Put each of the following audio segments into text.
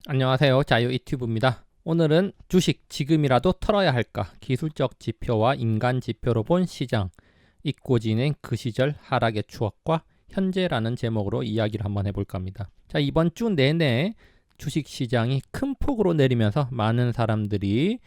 안녕하세요. 자유이튜브입니다. 오늘은 주식 지금이라도 털어야 할까? 기술적 지표와 인간 지표로 본 시장, 잊고 지낸 그 시절 하락의 추억과 현재라는 제목으로 이야기를 한번 해볼까 합니다. 자, 이번 주 내내 주식 시장이 큰 폭으로 내리면서 많은 사람들이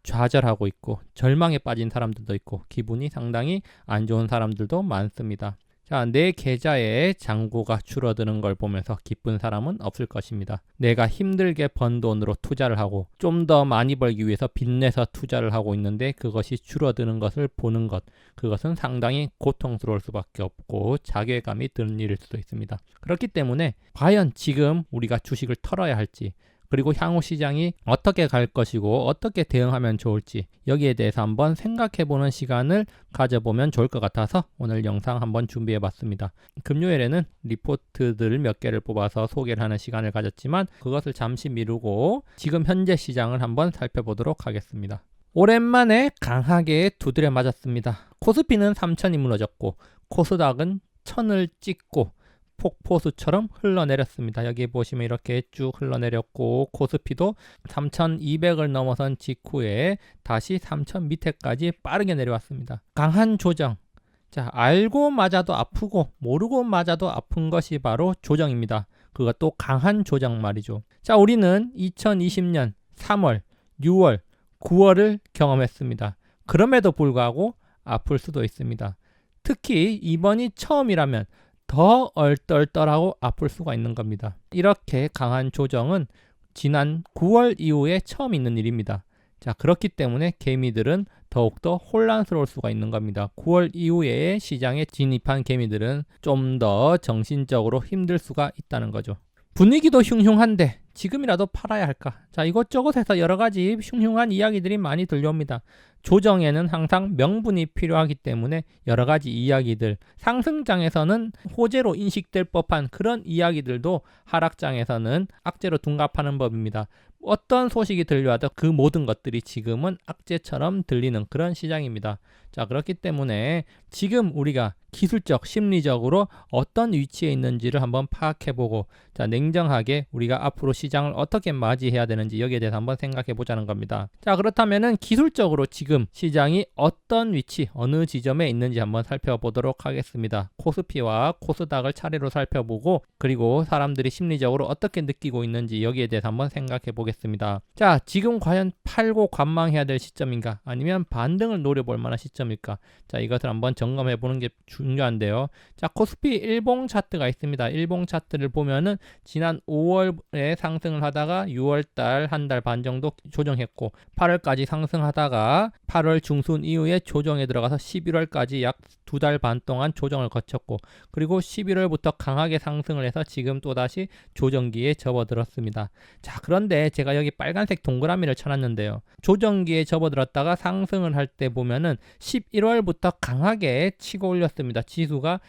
좌절하고 있고 절망에 빠진 사람들도 있고 기분이 상당히 안 좋은 사람들도 많습니다. 자, 내 계좌에 잔고가 줄어드는 걸 보면서 기쁜 사람은 없을 것입니다. 내가 힘들게 번 돈으로 투자를 하고 좀 더 많이 벌기 위해서 빚내서 투자를 하고 있는데 그것이 줄어드는 것을 보는 것, 그것은 상당히 고통스러울 수밖에 없고 자괴감이 드는 일일 수도 있습니다. 그렇기 때문에 과연 지금 우리가 주식을 털어야 할지, 그리고 향후 시장이 어떻게 갈 것이고 어떻게 대응하면 좋을지 여기에 대해서 한번 생각해보는 시간을 가져보면 좋을 것 같아서 오늘 영상 한번 준비해봤습니다. 금요일에는 리포트들 몇 개를 뽑아서 소개를 하는 시간을 가졌지만 그것을 잠시 미루고 지금 현재 시장을 한번 살펴보도록 하겠습니다. 오랜만에 강하게 두드려 맞았습니다. 코스피는 3천이 무너졌고 코스닥은 1000을 찍고 폭포수처럼 흘러내렸습니다. 여기 보시면 이렇게 쭉 흘러내렸고 코스피도 3200을 넘어선 직후에 다시 3000 밑에까지 빠르게 내려왔습니다. 강한 조정. 자, 알고 맞아도 아프고 모르고 맞아도 아픈 것이 바로 조정입니다. 그것도 강한 조정 말이죠. 자, 우리는 2020년 3월, 6월, 9월을 경험했습니다. 그럼에도 불구하고 아플 수도 있습니다. 특히 이번이 처음이라면 더 얼떨떨하고 아플 수가 있는 겁니다. 이렇게 강한 조정은 지난 9월 이후에 처음 있는 일입니다. 자, 그렇기 때문에 개미들은 더욱더 혼란스러울 수가 있는 겁니다. 9월 이후에 시장에 진입한 개미들은 좀 더 정신적으로 힘들 수가 있다는 거죠. 분위기도 흉흉한데 지금이라도 팔아야 할까? 자, 이것저것에서 여러 가지 흉흉한 이야기들이 많이 들려옵니다. 조정에는 항상 명분이 필요하기 때문에 여러 가지 이야기들, 상승장에서는 호재로 인식될 법한 그런 이야기들도 하락장에서는 악재로 둔갑하는 법입니다. 어떤 소식이 들려와도 그 모든 것들이 지금은 악재처럼 들리는 그런 시장입니다. 자, 그렇기 때문에 지금 우리가 기술적, 심리적으로 어떤 위치에 있는지를 한번 파악해보고, 자, 냉정하게 우리가 앞으로 시장을 어떻게 맞이해야 되는지 여기에 대해서 한번 생각해 보자는 겁니다. 자, 그렇다면은 기술적으로 지금 시장이 어떤 위치, 어느 지점에 있는지 한번 살펴보도록 하겠습니다. 코스피와 코스닥을 차례로 살펴보고, 그리고 사람들이 심리적으로 어떻게 느끼고 있는지 여기에 대해서 한번 생각해 보겠습니다. 자, 지금 과연 팔고 관망해야 될 시점인가? 아니면 반등을 노려볼 만한 시점일까? 자, 이것을 한번 점검해 보는 게 중요한데요. 자, 코스피 일봉 차트가 있습니다. 일봉 차트를 보면은 지난 5월에 상승을 하다가 6월달 한 달 반 정도 조정했고 8월까지 상승하다가 8월 중순 이후에 조정에 들어가서 11월까지 약 2달 반 동안 조정을 거쳤고 그리고 11월부터 강하게 상승을 해서 지금 또다시 조정기에 접어들었습니다. 자, 그런데 제가 여기 빨간색 동그라미를 쳐놨는데요. 조정기에 접어들었다가 상승을 할 때 보면은 11월부터 강하게 치고 올렸습니다. 지수가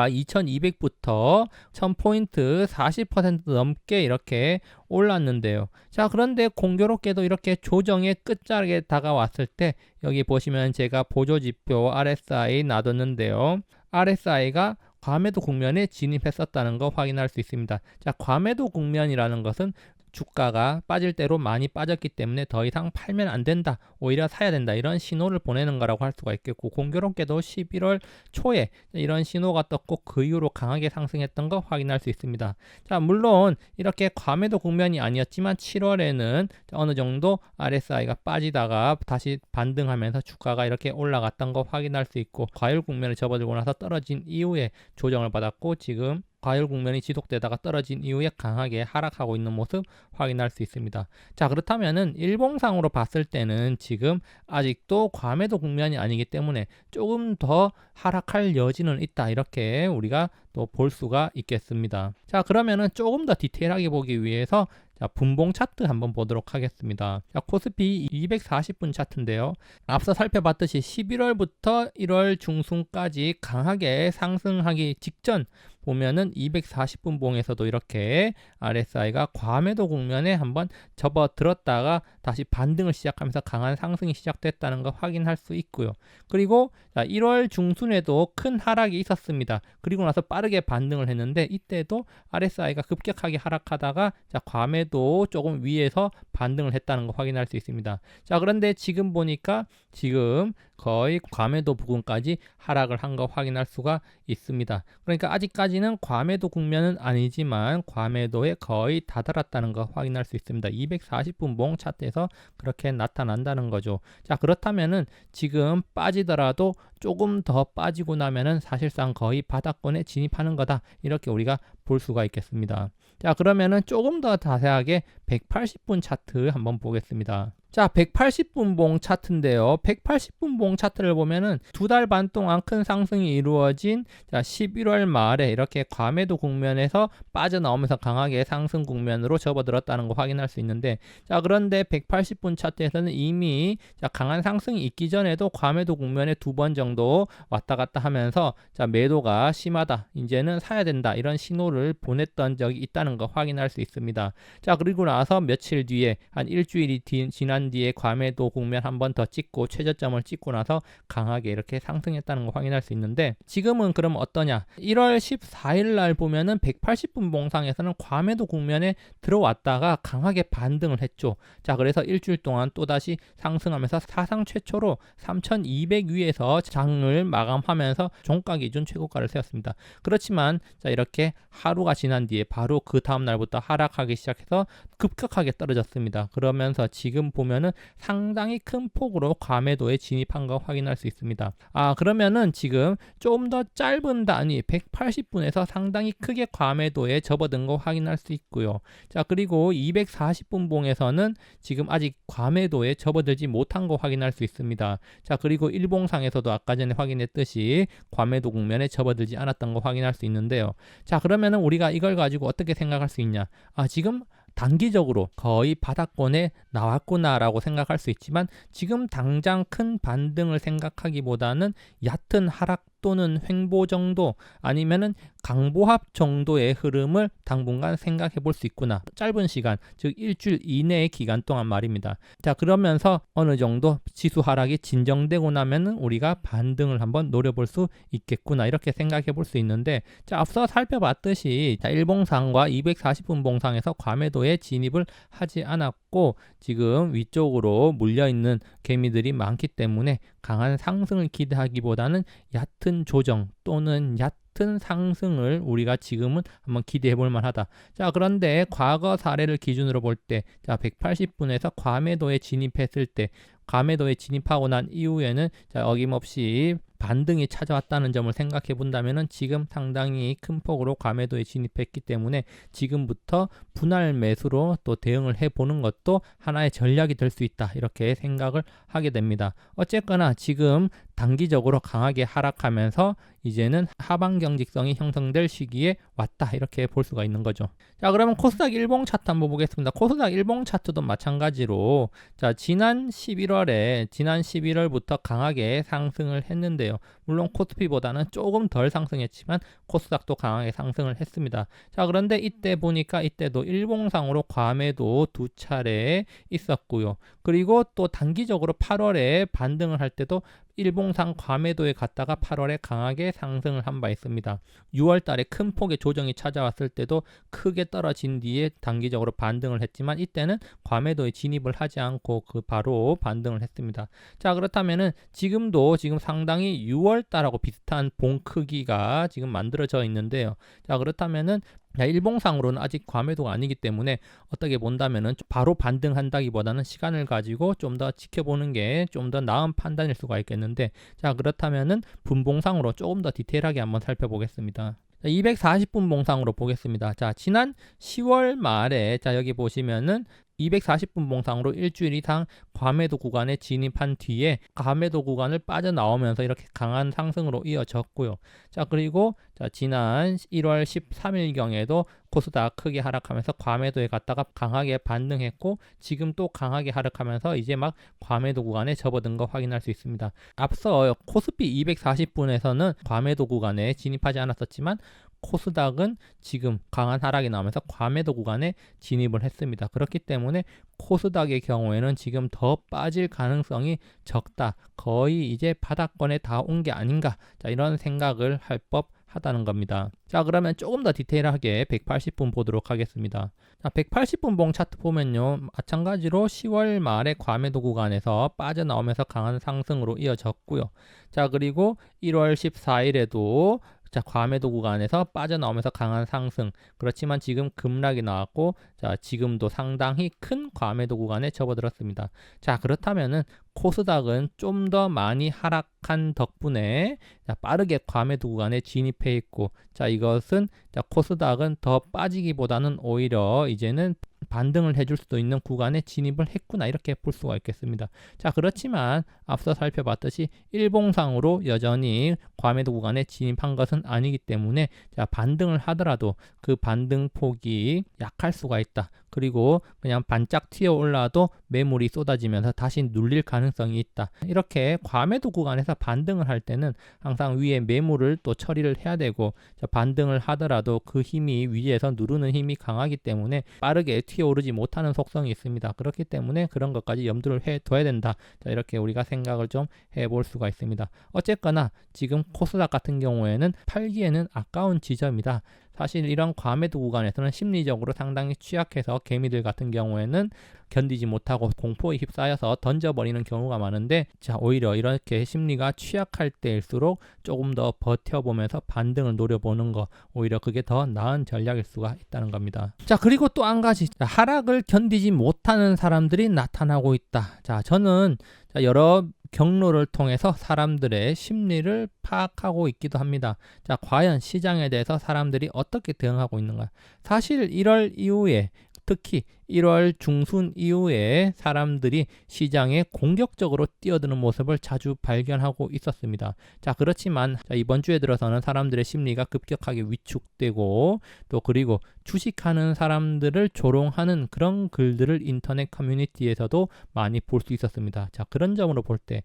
2200부터 1000포인트 40% 넘게 이렇게 올랐는데요. 자, 그런데 공교롭게도 이렇게 조정의 끝자락에 다가왔을 때 여기 보시면 제가 보조지표 RSI 놔뒀는데요. RSI가 과매도 국면에 진입했었다는 거 확인할 수 있습니다. 자, 과매도 국면이라는 것은 주가가 빠질 대로 많이 빠졌기 때문에 더 이상 팔면 안 된다, 오히려 사야 된다, 이런 신호를 보내는 거라고 할 수가 있겠고, 공교롭게도 11월 초에 이런 신호가 떴고 그 이후로 강하게 상승했던 거 확인할 수 있습니다. 자, 물론 이렇게 과매도 국면이 아니었지만 7월에는 어느 정도 RSI가 빠지다가 다시 반등하면서 주가가 이렇게 올라갔던 거 확인할 수 있고, 과열 국면에 접어들고 나서 떨어진 이후에 조정을 받았고 지금 과열 국면이 지속되다가 떨어진 이후에 강하게 하락하고 있는 모습 확인할 수 있습니다. 자, 그렇다면은 일봉상으로 봤을 때는 지금 아직도 과매도 국면이 아니기 때문에 조금 더 하락할 여지는 있다, 이렇게 우리가 또 볼 수가 있겠습니다. 자, 그러면은 조금 더 디테일하게 보기 위해서 자, 분봉 차트 한번 보도록 하겠습니다. 자, 코스피 240분 차트인데요. 앞서 살펴봤듯이 11월부터 1월 중순까지 강하게 상승하기 직전 보면은 240분 봉에서도 이렇게 RSI가 과매도 국면에 한번 접어들었다가 다시 반등을 시작하면서 강한 상승이 시작됐다는 거 확인할 수 있고요. 그리고 1월 중순에도 큰 하락이 있었습니다. 그리고 나서 빠르게 반등을 했는데 이때도 RSI가 급격하게 하락하다가 과매도 조금 위에서 반등을 했다는 거 확인할 수 있습니다. 자, 그런데 지금 보니까 지금 거의 과매도 부근까지 하락을 한 거 확인할 수가 있습니다. 그러니까 아직까지는 과매도 국면은 아니지만 과매도에 거의 다다랐다는 거 확인할 수 있습니다. 240분 봉 차트에서 그렇게 나타난다는 거죠. 자, 그렇다면은 지금 빠지더라도 조금 더 빠지고 나면은 사실상 거의 바닥권에 진입하는 거다, 이렇게 우리가 볼 수가 있겠습니다. 자, 그러면은 조금 더 자세하게 180분 차트 한번 보겠습니다. 자, 180분 봉 차트인데요. 180분 봉 차트를 보면은 2달 반 동안 큰 상승이 이루어진 11월 말에 이렇게 과매도 국면에서 빠져나오면서 강하게 상승 국면으로 접어들었다는 거 확인할 수 있는데, 자, 그런데 180분 차트에서는 이미 강한 상승이 있기 전에도 과매도 국면에 2번 정도 왔다 갔다 하면서 매도가 심하다, 이제는 사야 된다, 이런 신호를 보냈던 적이 있다는 거 확인할 수 있습니다. 자, 그리고 나서 며칠 뒤에 한 일주일이 지난 뒤에 과매도 국면 한 번 더 찍고 최저점을 찍고 나서 강하게 이렇게 상승했다는 거 확인할 수 있는데, 지금은 그럼 어떠냐? 1월 14일 날 보면은 180분 봉상에서는 과매도 국면에 들어왔다가 강하게 반등을 했죠. 자, 그래서 일주일 동안 또다시 상승하면서 사상 최초로 3,200 위에서 장을 마감하면서 종가 기준 최고가를 세웠습니다. 그렇지만 이렇게 하루가 지난 뒤에 바로 그 다음 날부터 하락하기 시작해서 급격하게 떨어졌습니다. 그러면서 지금 보면은 상당히 큰 폭으로 과매도에 진입한 거 확인할 수 있습니다. 그러면은 지금 좀 더 짧은 단위 180분에서 상당히 크게 과매도에 접어든 거 확인할 수 있고요. 자, 그리고 240분 봉에서는 지금 아직 과매도에 접어들지 못한 거 확인할 수 있습니다. 자, 그리고 일봉상에서도 아까 전에 확인했듯이 과매도 국면에 접어들지 않았던 거 확인할 수 있는데요. 자, 그러면은 우리가 이걸 가지고 어떻게 생각할 수 있냐? 지금 단기적으로 거의 바닥권에 나왔구나라고 생각할 수 있지만, 지금 당장 큰 반등을 생각하기보다는 얕은 하락 또는 횡보 정도, 아니면은 강보합 정도의 흐름을 당분간 생각해 볼 수 있구나. 짧은 시간, 즉 일주일 이내의 기간 동안 말입니다. 자, 그러면서 어느 정도 지수 하락이 진정되고 나면은 우리가 반등을 한번 노려볼 수 있겠구나, 이렇게 생각해 볼 수 있는데, 자, 앞서 살펴봤듯이 일봉상과 240분 봉상에서 과매도에 진입을 하지 않았고 지금 위쪽으로 물려있는 개미들이 많기 때문에 강한 상승을 기대하기보다는 얕은 조정 또는 얕은 상승을 우리가 지금은 한번 기대해 볼 만하다. 자, 그런데 과거 사례를 기준으로 볼 때 180분에서 과매도에 진입했을 때, 과매도에 진입하고 난 이후에는 어김없이 반등이 찾아왔다는 점을 생각해 본다면 지금 상당히 큰 폭으로 과매도에 진입했기 때문에 지금부터 분할 매수로 또 대응을 해보는 것도 하나의 전략이 될 수 있다, 이렇게 생각을 하게 됩니다. 어쨌거나 지금 단기적으로 강하게 하락하면서 이제는 하방 경직성이 형성될 시기에 왔다, 이렇게 볼 수가 있는 거죠. 자, 그러면 코스닥 일봉 차트 한번 보겠습니다. 코스닥 일봉 차트도 마찬가지로 지난 11월부터 강하게 상승을 했는데요. 물론 코스피보다는 조금 덜 상승했지만 코스닥도 강하게 상승을 했습니다. 자, 그런데 이때 보니까 이때도 일봉상으로 과매도 2차례 있었고요. 그리고 또 단기적으로 8월에 반등을 할 때도 일봉상 과매도에 갔다가 8월에 강하게 상승을 한 바 있습니다. 6월 달에 큰 폭의 조정이 찾아왔을 때도 크게 떨어진 뒤에 단기적으로 반등을 했지만 이때는 과매도에 진입을 하지 않고 바로 반등을 했습니다. 자, 그렇다면은 지금 상당히 6월 달하고 비슷한 봉 크기가 지금 만들어져 있는데요. 자, 그렇다면은 일봉상으로는 아직 과매도가 아니기 때문에 어떻게 본다면은 바로 반등한다기보다는 시간을 가지고 좀 더 지켜보는 게 좀 더 나은 판단일 수가 있겠는데, 자, 그렇다면은 분봉상으로 조금 더 디테일하게 한번 살펴보겠습니다. 240분 봉상으로 보겠습니다. 자, 지난 10월 말에 여기 보시면은 240분 봉상으로 일주일 이상 과매도 구간에 진입한 뒤에 과매도 구간을 빠져나오면서 이렇게 강한 상승으로 이어졌고요. 자, 그리고 지난 1월 13일경에도 코스닥 크게 하락하면서 과매도에 갔다가 강하게 반등했고 지금 또 강하게 하락하면서 이제 막 과매도 구간에 접어든 거 확인할 수 있습니다. 앞서 코스피 240분에서는 과매도 구간에 진입하지 않았었지만 코스닥은 지금 강한 하락이 나오면서 과매도 구간에 진입을 했습니다. 그렇기 때문에 코스닥의 경우에는 지금 더 빠질 가능성이 적다. 거의 이제 바닥권에 다 온 게 아닌가. 자, 이런 생각을 할 법하다는 겁니다. 자, 그러면 조금 더 디테일하게 180분 보도록 하겠습니다. 자, 180분 봉 차트 보면요. 마찬가지로 10월 말에 과매도 구간에서 빠져나오면서 강한 상승으로 이어졌고요. 자, 그리고 1월 14일에도 자, 과매도 구간에서 빠져나오면서 강한 상승. 그렇지만 지금 급락이 나왔고, 자, 지금도 상당히 큰 과매도 구간에 접어들었습니다. 자, 그렇다면은 코스닥은 좀 더 많이 하락한 덕분에 자, 빠르게 과매도 구간에 진입해 있고, 자, 이것은 자, 코스닥은 더 빠지기보다는 오히려 이제는 반등을 해줄 수도 있는 구간에 진입을 했구나 이렇게 볼 수가 있겠습니다. 자, 그렇지만 앞서 살펴봤듯이 일봉상으로 여전히 과매도 구간에 진입한 것은 아니기 때문에 자, 반등을 하더라도 그 반등 폭이 약할 수가 있다. 그리고 그냥 반짝 튀어 올라도 매물이 쏟아지면서 다시 눌릴 가능성이 있다. 이렇게 과매도 구간에서 반등을 할 때는 항상 위에 매물을 또 처리를 해야 되고 반등을 하더라도 그 힘이 위에서 누르는 힘이 강하기 때문에 빠르게 튀어오르지 못하는 속성이 있습니다. 그렇기 때문에 그런 것까지 염두를 해둬야 된다. 자, 이렇게 우리가 생각을 좀 해볼 수가 있습니다. 어쨌거나 지금 코스닥 같은 경우에는 팔기에는 아까운 지점이다. 사실 이런 과매도 구간에서는 심리적으로 상당히 취약해서 개미들 같은 경우에는 견디지 못하고 공포에 휩싸여서 던져버리는 경우가 많은데 자, 오히려 이렇게 심리가 취약할 때일수록 조금 더 버텨보면서 반등을 노려보는 거 오히려 그게 더 나은 전략일 수가 있다는 겁니다. 자, 그리고 또 한 가지 하락을 견디지 못하는 사람들이 나타나고 있다. 자, 저는 여러 경로를 통해서 사람들의 심리를 파악하고 있기도 합니다. 자, 과연 시장에 대해서 사람들이 어떻게 대응하고 있는가? 사실 1월 이후에 특히 1월 중순 이후에 사람들이 시장에 공격적으로 뛰어드는 모습을 자주 발견하고 있었습니다. 자, 그렇지만 이번 주에 들어서는 사람들의 심리가 급격하게 위축되고 또 그리고 주식하는 사람들을 조롱하는 그런 글들을 인터넷 커뮤니티에서도 많이 볼 수 있었습니다. 자, 그런 점으로 볼 때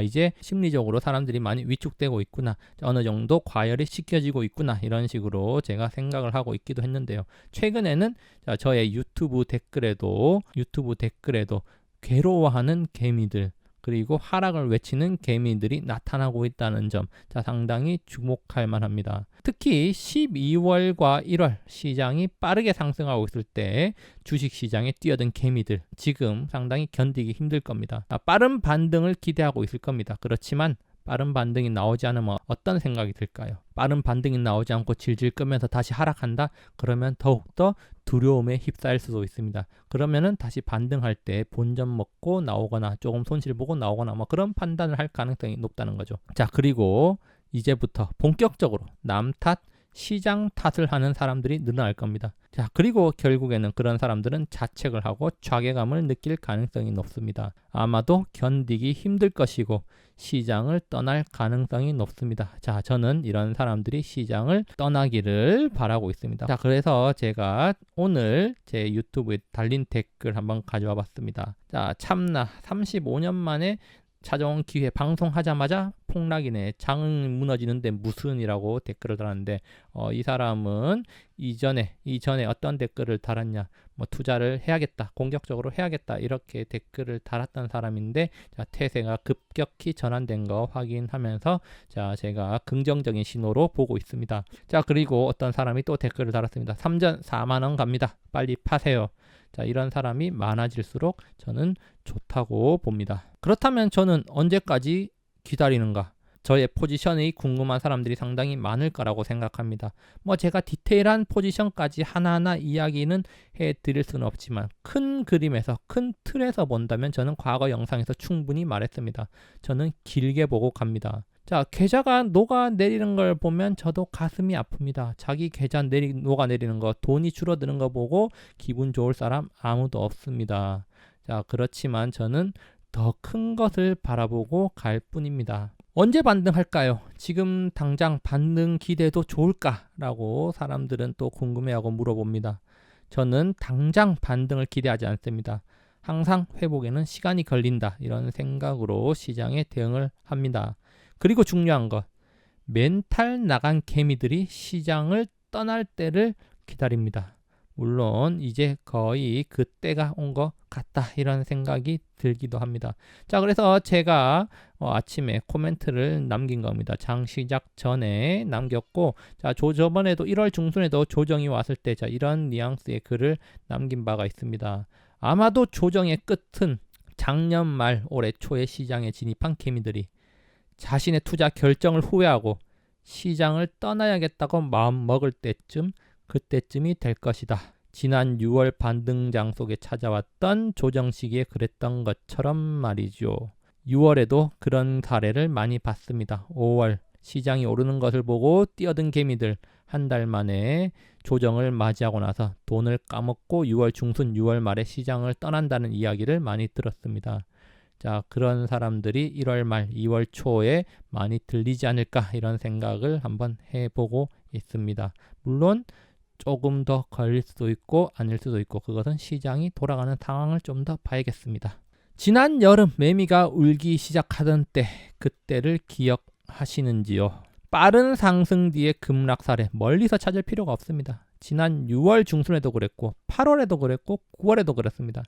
이제 심리적으로 사람들이 많이 위축되고 있구나. 어느 정도 과열이 시켜지고 있구나. 이런 식으로 제가 생각을 하고 있기도 했는데요. 최근에는 저의 유튜브 댓글에도 괴로워하는 개미들 그리고 하락을 외치는 개미들이 나타나고 있다는 점 상당히 주목할 만합니다. 특히 12월과 1월 시장이 빠르게 상승하고 있을 때 주식시장에 뛰어든 개미들 지금 상당히 견디기 힘들 겁니다. 빠른 반등을 기대하고 있을 겁니다. 그렇지만 빠른 반등이 나오지 않으면 어떤 생각이 들까요? 빠른 반등이 나오지 않고 질질 끄면서 다시 하락한다? 그러면 더욱더 두려움에 휩싸일 수도 있습니다. 그러면은 다시 반등할 때 본전 먹고 나오거나 조금 손실 보고 나오거나 뭐 그런 판단을 할 가능성이 높다는 거죠. 자, 그리고 이제부터 본격적으로 남 탓, 시장 탓을 하는 사람들이 늘어날 겁니다. 자, 그리고 결국에는 그런 사람들은 자책을 하고 자괴감을 느낄 가능성이 높습니다. 아마도 견디기 힘들 것이고 시장을 떠날 가능성이 높습니다. 자, 저는 이런 사람들이 시장을 떠나기를 바라고 있습니다. 자, 그래서 제가 오늘 제 유튜브에 달린 댓글 한번 가져와 봤습니다. 자, 참나 35년 만에 찾아온 기회 방송하자마자 폭락이네. 장 무너지는데 무슨이라고 댓글을 달았는데 이 사람은 이전에 어떤 댓글을 달았냐. 뭐 투자를 해야겠다. 공격적으로 해야겠다. 이렇게 댓글을 달았던 사람인데 자, 태세가 급격히 전환된 거 확인하면서 자, 제가 긍정적인 신호로 보고 있습니다. 자, 그리고 어떤 사람이 또 댓글을 달았습니다. 3전 4만 원 갑니다. 빨리 파세요. 자, 이런 사람이 많아질수록 저는 좋다고 봅니다. 그렇다면 저는 언제까지 기다리는가? 저의 포지션이 궁금한 사람들이 상당히 많을 거라고 생각합니다. 뭐 제가 디테일한 포지션까지 하나하나 이야기는 해드릴 수는 없지만 큰 그림에서 큰 틀에서 본다면 저는 과거 영상에서 충분히 말했습니다. 저는 길게 보고 갑니다. 자, 계좌가 녹아내리는 걸 보면 저도 가슴이 아픕니다. 자기 계좌 녹아내리는 거, 돈이 줄어드는 거 보고 기분 좋을 사람 아무도 없습니다. 자, 그렇지만 저는 더 큰 것을 바라보고 갈 뿐입니다. 언제 반등할까요? 지금 당장 반등 기대도 좋을까라고 사람들은 또 궁금해하고 물어봅니다. 저는 당장 반등을 기대하지 않습니다. 항상 회복에는 시간이 걸린다 이런 생각으로 시장에 대응을 합니다. 그리고 중요한 것, 멘탈 나간 개미들이 시장을 떠날 때를 기다립니다. 물론 이제 거의 그 때가 온 것 같다 이런 생각이 들기도 합니다. 자, 그래서 제가 아침에 코멘트를 남긴 겁니다. 장 시작 전에 남겼고, 자, 저번에도 1월 중순에도 조정이 왔을 때 자, 이런 뉘앙스의 글을 남긴 바가 있습니다. 아마도 조정의 끝은 작년 말 올해 초에 시장에 진입한 개미들이 자신의 투자 결정을 후회하고 시장을 떠나야겠다고 마음 먹을 때쯤, 그때쯤이 될 것이다. 지난 6월 반등장 속에 찾아왔던 조정 시기에 그랬던 것처럼 말이죠. 6월에도 그런 사례를 많이 봤습니다. 5월 시장이 오르는 것을 보고 뛰어든 개미들 한 달 만에 조정을 맞이하고 나서 돈을 까먹고 6월 중순 6월 말에 시장을 떠난다는 이야기를 많이 들었습니다. 자, 그런 사람들이 1월 말 2월 초에 많이 들리지 않을까 이런 생각을 한번 해보고 있습니다. 물론 조금 더 걸릴 수도 있고 아닐 수도 있고 그것은 시장이 돌아가는 상황을 좀 더 봐야겠습니다. 지난 여름 매미가 울기 시작하던 때, 그때를 기억하시는지요? 빠른 상승 뒤에 급락 사례 멀리서 찾을 필요가 없습니다. 지난 6월 중순에도 그랬고 8월에도 그랬고 9월에도 그랬습니다.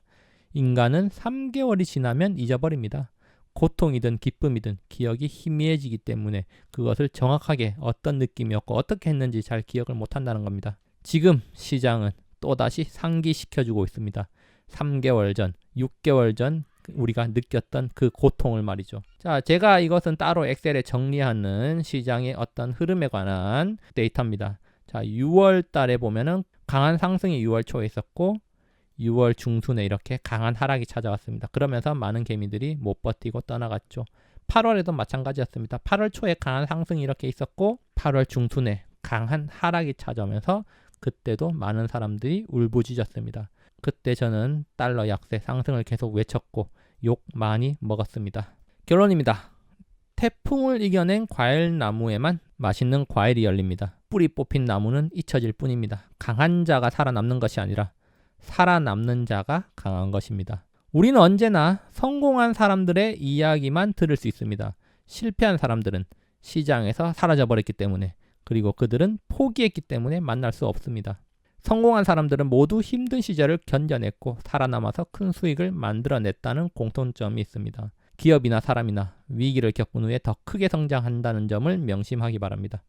인간은 3개월이 지나면 잊어버립니다. 고통이든 기쁨이든 기억이 희미해지기 때문에 그것을 정확하게 어떤 느낌이었고 어떻게 했는지 잘 기억을 못한다는 겁니다. 지금 시장은 또다시 상기시켜주고 있습니다. 3개월 전, 6개월 전 우리가 느꼈던 그 고통을 말이죠. 자, 제가 이것은 따로 엑셀에 정리하는 시장의 어떤 흐름에 관한 데이터입니다. 자, 6월 달에 보면은 강한 상승이 6월 초에 있었고 6월 중순에 이렇게 강한 하락이 찾아왔습니다. 그러면서 많은 개미들이 못 버티고 떠나갔죠. 8월에도 마찬가지였습니다. 8월 초에 강한 상승이 이렇게 있었고 8월 중순에 강한 하락이 찾아오면서 그때도 많은 사람들이 울부짖었습니다. 그때 저는 달러 약세 상승을 계속 외쳤고 욕 많이 먹었습니다. 결론입니다. 태풍을 이겨낸 과일나무에만 맛있는 과일이 열립니다. 뿌리 뽑힌 나무는 잊혀질 뿐입니다. 강한 자가 살아남는 것이 아니라 살아남는 자가 강한 것입니다. 우리는 언제나 성공한 사람들의 이야기만 들을 수 있습니다. 실패한 사람들은 시장에서 사라져버렸기 때문에, 그리고 그들은 포기했기 때문에 만날 수 없습니다. 성공한 사람들은 모두 힘든 시절을 견뎌냈고 살아남아서 큰 수익을 만들어냈다는 공통점이 있습니다. 기업이나 사람이나 위기를 겪은 후에 더 크게 성장한다는 점을 명심하기 바랍니다.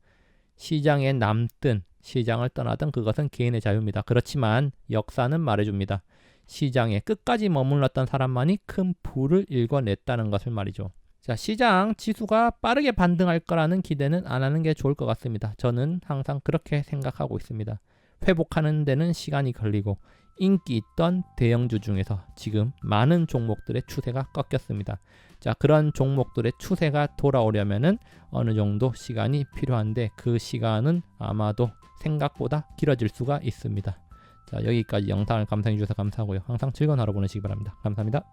시장에 남든 시장을 떠나든 그것은 개인의 자유입니다. 그렇지만 역사는 말해줍니다. 시장에 끝까지 머물렀던 사람만이 큰 부를 일궈냈다는 것을 말이죠. 자, 시장 지수가 빠르게 반등할 거라는 기대는 안 하는 게 좋을 것 같습니다. 저는 항상 그렇게 생각하고 있습니다. 회복하는 데는 시간이 걸리고 인기 있던 대형주 중에서 지금 많은 종목들의 추세가 꺾였습니다. 자, 그런 종목들의 추세가 돌아오려면은 어느 정도 시간이 필요한데 그 시간은 아마도 생각보다 길어질 수가 있습니다. 자, 여기까지 영상을 감상해 주셔서 감사하고요. 항상 즐거운 하루 보내시기 바랍니다. 감사합니다.